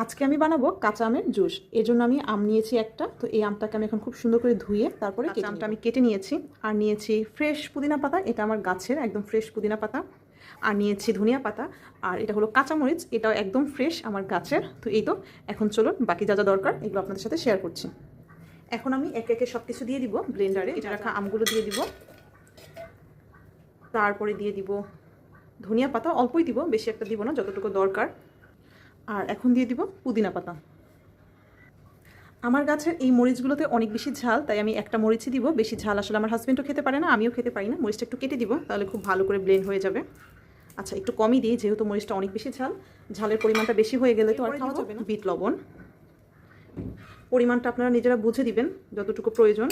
আজকে আমি বানাবো কাঁচা আমের জুস। এর জন্য আমি আম নিয়েছি একটা। তো এই আমটাকে আমি এখন খুব সুন্দর করে ধুয়ে তারপরে আমটা আমি কেটে নিয়েছি। আর নিয়েছি ফ্রেশ পুদিনা পাতা, এটা আমার গাছের একদম ফ্রেশ পুদিনা পাতা। আর নিয়েছি ধনিয়া পাতা। আর এটা হলো কাঁচামরিচ, এটাও একদম ফ্রেশ আমার গাছের। তো এই তো, এখন চলুন বাকি যা যা দরকার এগুলো আপনাদের সাথে শেয়ার করছি। এখন আমি একে একে সব কিছু দিয়ে দিব ব্লেন্ডারে। এটা রাখা আমগুলো দিয়ে দিব, তারপরে দিয়ে দিব ধনিয়া পাতা, অল্পই দিব, বেশি একটা দিব না, যতটুকু দরকার। আর এখন দিয়ে দিব পুদিনা পাতা। আমার গাছের এই মরিচগুলোতে অনেক বেশি ঝাল, তাই আমি একটা মরিচই দিব। বেশি ঝাল আসলে আমার হাজবেন্ডও খেতে পারে না, আমিও খেতে পারি না। মরিচটা একটু কেটে দিব, তাহলে খুব ভালো করে ব্লেন্ড হয়ে যাবে। আচ্ছা, একটু কমই দিই, যেহেতু মরিচটা অনেক বেশি ঝাল। ঝালের পরিমাণটা বেশি হয়ে গেলে তো আর খাওয়া যাবে না। বিট লবণ পরিমাণটা আপনারা নিজেরা বুঝে দিবেন যতটুকু প্রয়োজন।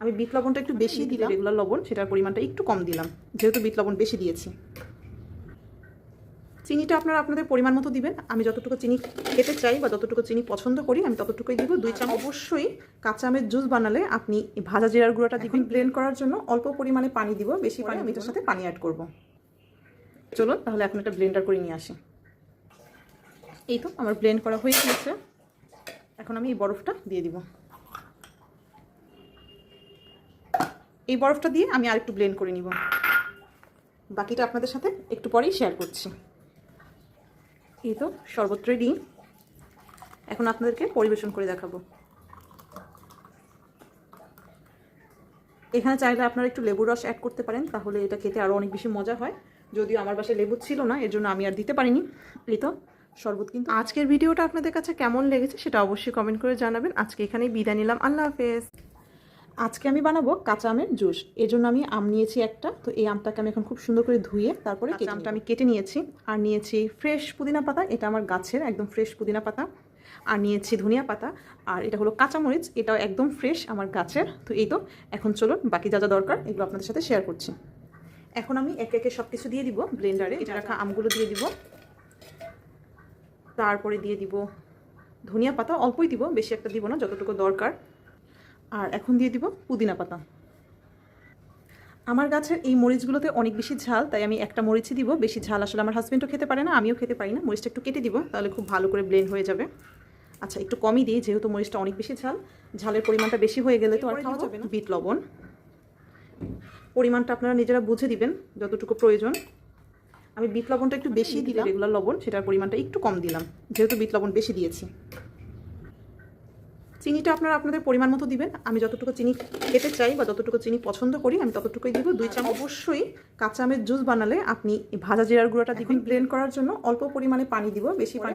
আমি বিট লবণটা একটু বেশি দিলাম, রেগুলার লবণ সেটার পরিমাণটা একটু কম দিলাম, যেহেতু বিট লবণ বেশি দিয়েছি। চিনিটা আপনারা আপনাদের পরিমাণ মতো দিবেন। আমি যতটুকু চিনি খেতে চাই বা যতটুকু চিনি পছন্দ করি আমি ততটুকুই দিব, 2 চামচ। অবশ্যই কাঁচা আমের জুস বানালে আপনি ভাজা জিরার গুঁড়োটা দিবেন। ব্লেন্ড করার জন্য অল্প পরিমাণে পানি দিব, বেশি পানি আমি এটার সাথে পানি অ্যাড করব। চলুন তাহলে এখন একটা ব্লেন্ডার করে নিয়ে আসি। এই তো আমার ব্লেন্ড করা হয়ে গেছে। এখন আমি এই বরফটা দিয়ে দিব। এই বরফটা দিয়ে আমি আরেকটু ব্লেন্ড করে নিব। বাকিটা আপনাদের সাথে একটু পরেই শেয়ার করছি। এই তো শরবত রেডি। এখন আপনাদেরকে পরিবেশন করে দেখাবো। এখানে চাইলে আপনারা একটু লেবুর রস অ্যাড করতে পারেন, তাহলে এটা খেতে আরও অনেক বেশি মজা হয়। যদিও আমার বাসায় লেবু ছিল না, এর জন্য আমি আর দিতে পারিনি। এই তো শরবত। কিন্তু আজকের ভিডিওটা আপনাদের কাছে কেমন লেগেছে সেটা অবশ্যই কমেন্ট করে জানাবেন। আজকে এখানেই বিদায় নিলাম, আল্লাহ হাফেজ। আজকে আমি বানাবো কাঁচা আমের জুস। এর জন্য আমি আম নিয়েছি একটা। তো এই আমটাকে আমি এখন খুব সুন্দর করে ধুয়ে তারপরে আমটা আমি কেটে নিয়েছি। আর নিয়েছি ফ্রেশ পুদিনা পাতা, এটা আমার গাছের একদম ফ্রেশ পুদিনা পাতা। আর নিয়েছি ধনিয়া পাতা। আর এটা হলো কাঁচামরিচ, এটাও একদম ফ্রেশ আমার গাছের। তো এই তো, এখন চলুন বাকি যা যা দরকার এগুলো আপনাদের সাথে শেয়ার করছি। এখন আমি একে একে সব কিছু দিয়ে দিব ব্লেন্ডারে। এটা রাখা আমগুলো দিয়ে দিব, তারপরে দিয়ে দিব ধনিয়া পাতা, অল্পই দিব, বেশি একটা দিব না, যতটুকু দরকার। আর এখন দিয়ে দিব পুদিনা পাতা। আমার গাছের এই মরিচগুলোতে অনেক বেশি ঝাল, তাই আমি একটা মরিচই দিব। বেশি ঝাল আসলে আমার হাজবেন্ডও খেতে পারে না, আমিও খেতে পারি না। মরিচটা একটু কেটে দিব, তাহলে খুব ভালো করে ব্লেন্ড হয়ে যাবে। আচ্ছা, একটু কমই দিই, যেহেতু মরিচটা অনেক বেশি ঝাল। ঝালের পরিমাণটা বেশি হয়ে গেলে তো আর খাওয়া যাবে না। বিট লবণ পরিমাণটা আপনারা নিজেরা বুঝে দিবেন যতটুকু প্রয়োজন। আমি বিট লবণটা একটু বেশি দিলাম, রেগুলার লবণ সেটার পরিমাণটা একটু কম দিলাম, যেহেতু বিট লবণ বেশি দিয়েছি। চিনিটা আপনারা আপনাদের পরিমাণ মতো দিবেন। আমি যতটুকু চিনি খেতে চাই বা যতটুকু চিনি পছন্দ করি আমি ততটুকুই দিব, 2 চামচ। অবশ্যই কাঁচা আমের জুস বানালে আপনি ভাজা জিরার গুঁড়োটা দিবেন। ব্লেন্ড করার জন্য অল্প পরিমাণে পানি দিব, বেশি পানি